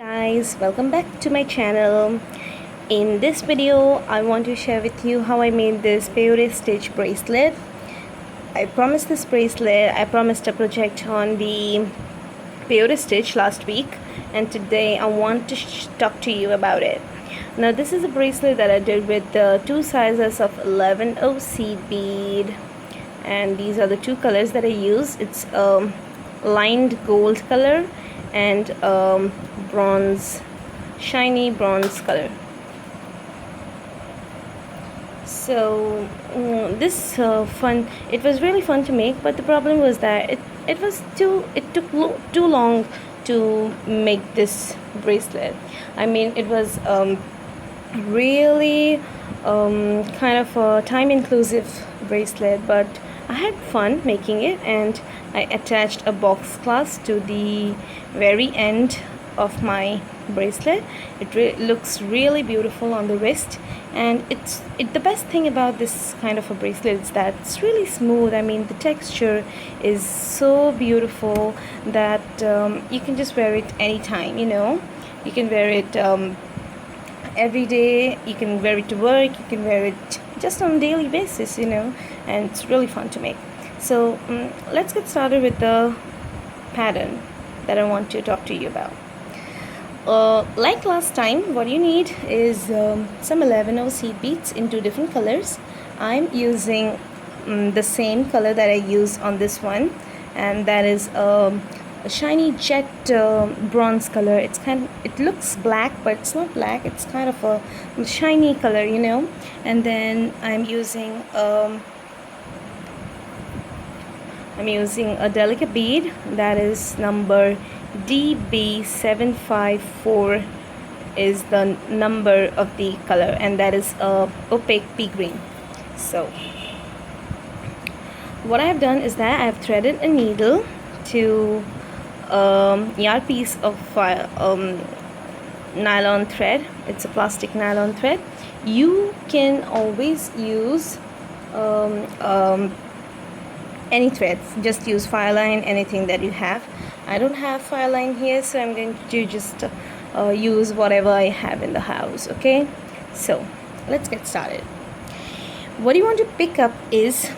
Guys, welcome back to my channel. In this video I want to share with you how I made this peyote stitch bracelet. I promised a project on the peyote stitch last week, and today I want to talk to you about it. Now this is a bracelet that I did with two sizes of 11 OC bead, and these are the two colors that I use. It's lined gold color and bronze, shiny bronze color. So this it was really fun to make, but the problem was that it took too long to make this bracelet. I mean, it was really kind of a time inclusive bracelet, but I had fun making it, and I attached a box clasp to the very end of my bracelet. It looks really beautiful on the wrist, and the best thing about this kind of a bracelet is that it's really smooth. I mean, the texture is so beautiful that you can just wear it anytime. You can wear it every day, you can wear it to work, you can wear it just on a daily basis, and it's really fun to make. So let's get started with the pattern that I want to talk to you about. Like last time, what you need is some 11 OC beads in two different colors. I'm using the same color that I use on this one, and that is a shiny jet bronze color. It looks black, but it's not black. It's kind of a shiny color, And then I'm using a delicate bead that is number DB754 is the number of the color, and that is opaque pea green. So what I have done is that I have threaded a needle to yard piece of nylon thread. It's a plastic nylon thread. You can always use any threads. Just use fire line, anything that you have. I don't have fire line here, so I'm going to just use whatever I have in the house. Okay, so let's get started. What you want to pick up is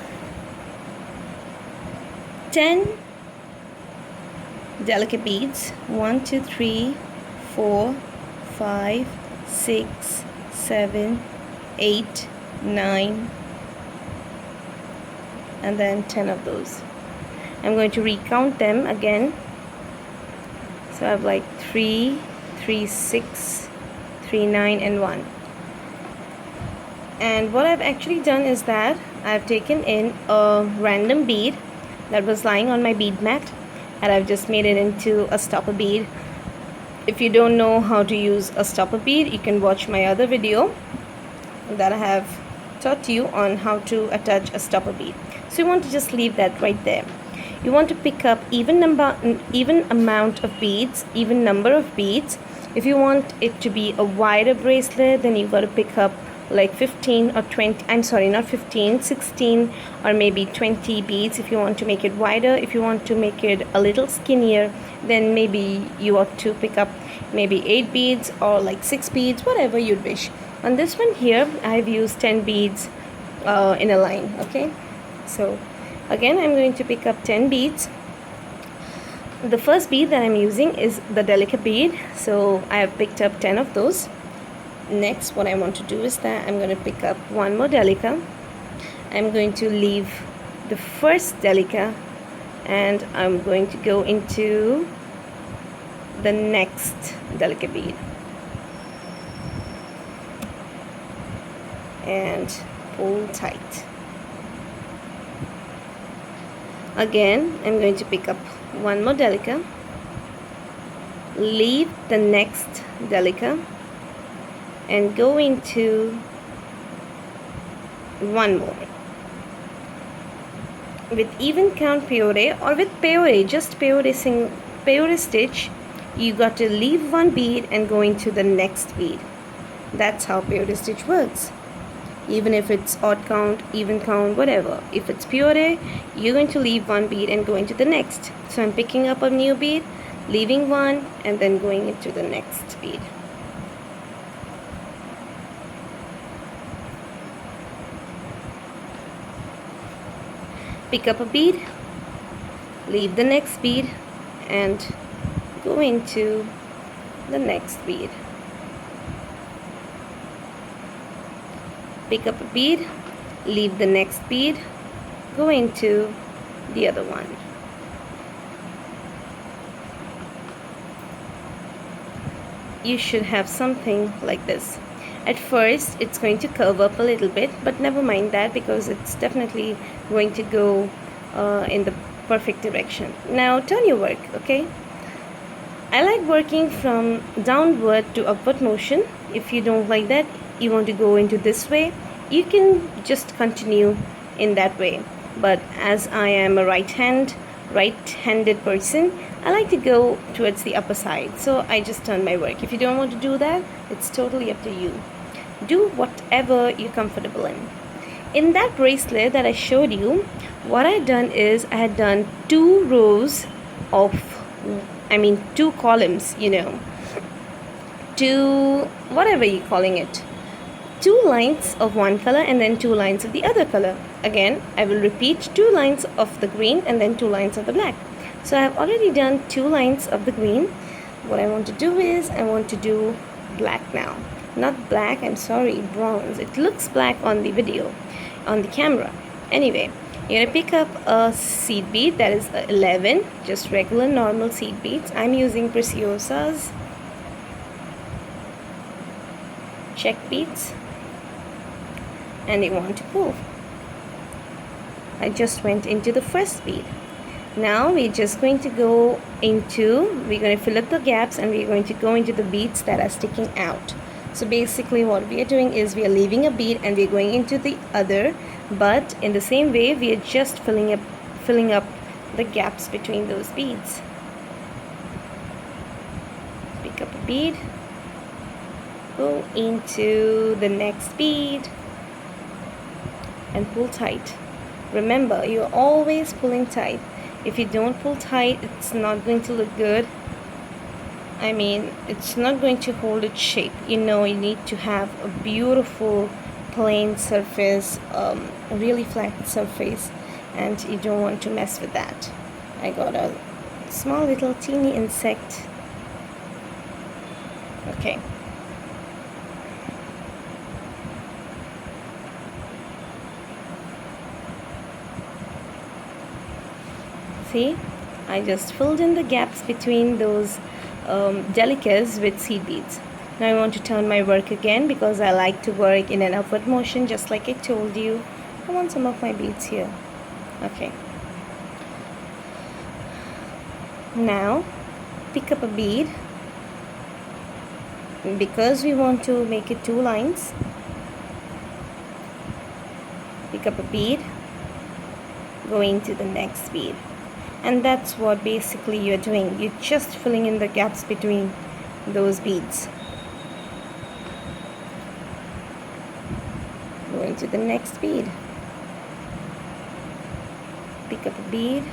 10 delicate beads. 1 2 3 4 5 6 7 8 9, and then 10 of those. I'm going to recount them again. So I have like 3 3 6 3 9 and 1. And what I've actually done is that I've taken in a random bead that was lying on my bead mat, and I've just made it into a stopper bead. If you don't know how to use a stopper bead, you can watch my other video that I have taught you on how to attach a stopper bead. So you want to just leave that right there. You want to pick up even amount of beads, even number of beads. If you want it to be a wider bracelet, then you've got to pick up like 15 or 20, I'm sorry, not 15, 16 or maybe 20 beads if you want to make it wider. If you want to make it a little skinnier, then maybe you ought to pick up maybe 8 beads or like 6 beads, whatever you'd wish. On this one here, I've used 10 beads in a line. Okay, so again, I'm going to pick up 10 beads. The first bead that I'm using is the delicate bead, so I have picked up 10 of those. Next, what I want to do is that I'm going to pick up one more delica. I'm going to leave the first delica, and I'm going to go into the next delicate bead and pull tight. Again, I'm going to pick up one more delica, leave the next delica, and go into one more. With even count peyote or with peyote, just peyote stitch, you got to leave one bead and go into the next bead. That's how peyote stitch works. Even if it's odd count, even count, whatever. If it's peyote, you're going to leave one bead and go into the next. So I'm picking up a new bead, leaving one and then going into the next bead. Pick up a bead, leave the next bead and go into the next bead. Pick up a bead, leave the next bead, go into the other one. You should have something like this. At first it's going to curve up a little bit, but never mind that because it's definitely going to go in the perfect direction. Now turn your work, okay? I like working from downward to upward motion. If you don't like that, you want to go into this way, you can just continue in that way. But as I am a right-handed person, I like to go towards the upper side, so I just turn my work. If you don't want to do that, it's totally up to you. Do whatever you're comfortable in. In that bracelet that I showed you, what I had done is I had done 2 rows of, 2 columns, 2, whatever you're calling it, 2 lines of one color and then 2 lines of the other color. Again, I will repeat 2 lines of the green and then 2 lines of the black. So I have already done 2 lines of the green. What I want to do is I want to do black now. Not black, I'm sorry, bronze. It looks black on the video, on the camera. Anyway, you're gonna pick up a seed bead that is 11, just regular normal seed beads. I'm using Preciosa's check beads, and you want to pull. I just went into the first bead. Now we're just going to go into, we're going to fill up the gaps and we're going to go into the beads that are sticking out. So basically what we are doing is we are leaving a bead and we're going into the other, but in the same way we are just filling up the gaps between those beads. Pick up a bead, go into the next bead and pull tight. Remember, you're always pulling tight. If you don't pull tight, it's not going to look good. It's not going to hold its shape. You need to have a beautiful plain surface, a really flat surface, and you don't want to mess with that. I got a small little teeny insect. Okay. See, I just filled in the gaps between those delicas with seed beads. Now I want to turn my work again because I like to work in an upward motion, just like I told you. I want some of my beads here. Okay. Now pick up a bead. Because we want to make it 2 lines, pick up a bead, go into the next bead. And that's what basically you're doing. You're just filling in the gaps between those beads. Go into the next bead. Pick up a bead.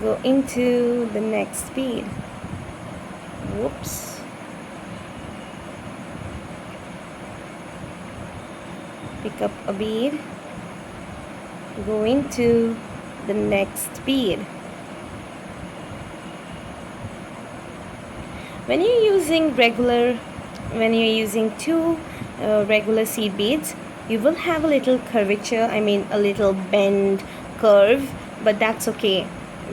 Go into the next bead. Whoops. Pick up a bead. Go into the next bead. When you're using 2 regular seed beads, you will have a little curvature, a little bend curve, but that's okay.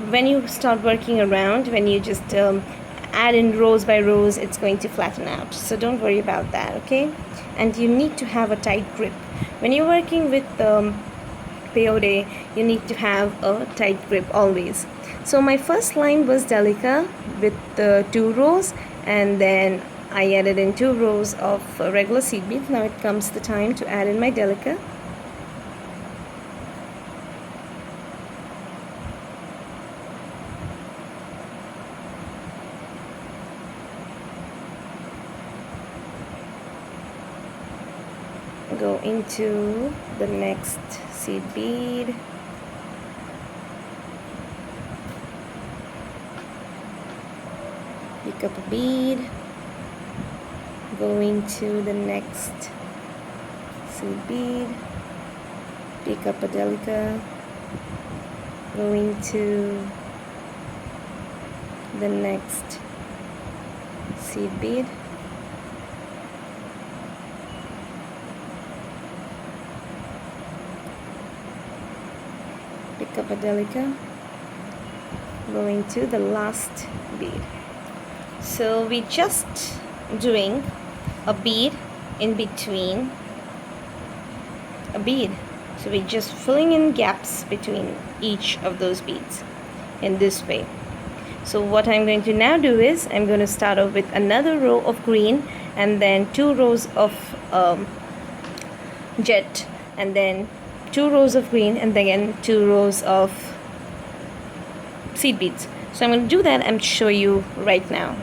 When you start working around, when you just add in rows by rows, it's going to flatten out, so don't worry about that, okay? And you need to have a tight grip. When you're working with peyote, you need to have a tight grip always. So my first line was delica with 2 rows, and then I added in 2 rows of regular seed beads. Now it comes the time to add in my delica. Go into the next seed bead. pick up a bead, going to the next seed bead, pick up a delica, going to the next seed bead, pick up a delica, going to the last bead. So we just doing a bead in between a bead, so we're just filling in gaps between each of those beads in this way. So what I'm going to now do is I'm going to start off with another row of green, and then 2 rows of jet, and then 2 rows of green, and then 2 rows of seed beads. So I'm going to do that and show you right now.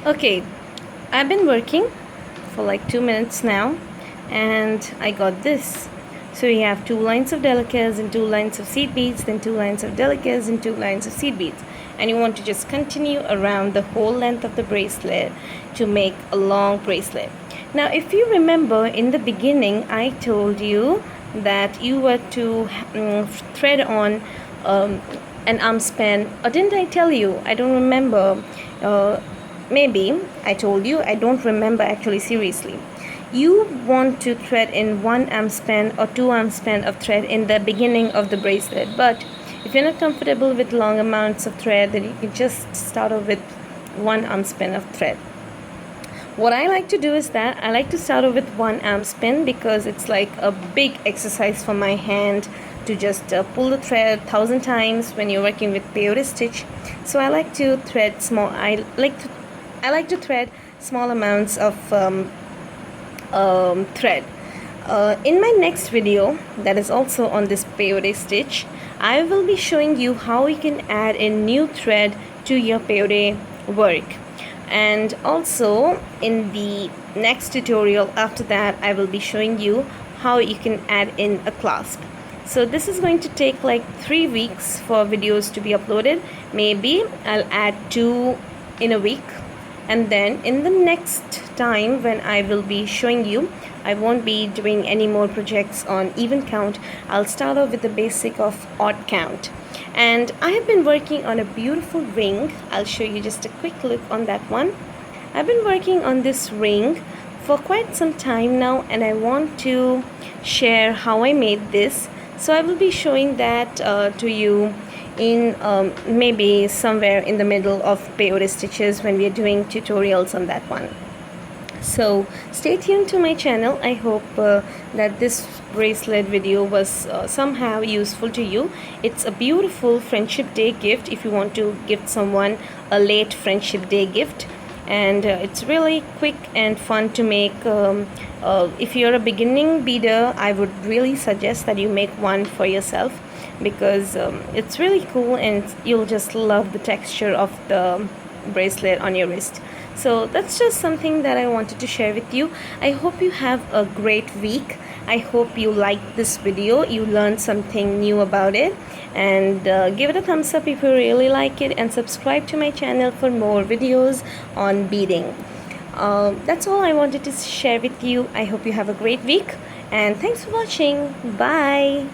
Okay, I've been working for like 2 minutes now, and I got this. So we have 2 lines of delicas and 2 lines of seed beads, then 2 lines of delicas and 2 lines of seed beads, and you want to just continue around the whole length of the bracelet to make a long bracelet. Now if you remember, in the beginning I told you that you were to thread on an arm span, or didn't I tell you? I don't remember. Maybe I told you, I don't remember actually, seriously. You want to thread in 1 arm span or 2 arm span of thread in the beginning of the bracelet, but if you're not comfortable with long amounts of thread, then you can just start off with 1 arm span of thread. What I like to do is that I like to start off with 1 arm span, because it's like a big exercise for my hand to just pull the thread 1,000 times when you're working with peyote stitch. So I like to thread small. I like to thread small amounts of thread. In my next video, that is also on this peyote stitch, I will be showing you how you can add a new thread to your peyote work. And also in the next tutorial after that, I will be showing you how you can add in a clasp. So this is going to take like 3 weeks for videos to be uploaded. Maybe I'll add 2 in a week, and then in the next time when I will be showing you, I won't be doing any more projects on even count. I'll start off with the basic of odd count. And I have been working on a beautiful ring. I'll show you just a quick look on that one. I've been working on this ring for quite some time now, and I want to share how I made this. So I will be showing that to you in maybe somewhere in the middle of peyote stitches when we are doing tutorials on that one. So stay tuned to my channel. I hope that this bracelet video was somehow useful to you. It's a beautiful Friendship Day gift if you want to gift someone a late Friendship Day gift, and it's really quick and fun to make. If you're a beginning beader, I would really suggest that you make one for yourself, because it's really cool and you'll just love the texture of the bracelet on your wrist. So that's just something that I wanted to share with you. I hope you have a great week. I hope you liked this video, you learned something new about it, and give it a thumbs up if you really like it, and subscribe to my channel for more videos on beading. That's all I wanted to share with you. I hope you have a great week, and thanks for watching. Bye.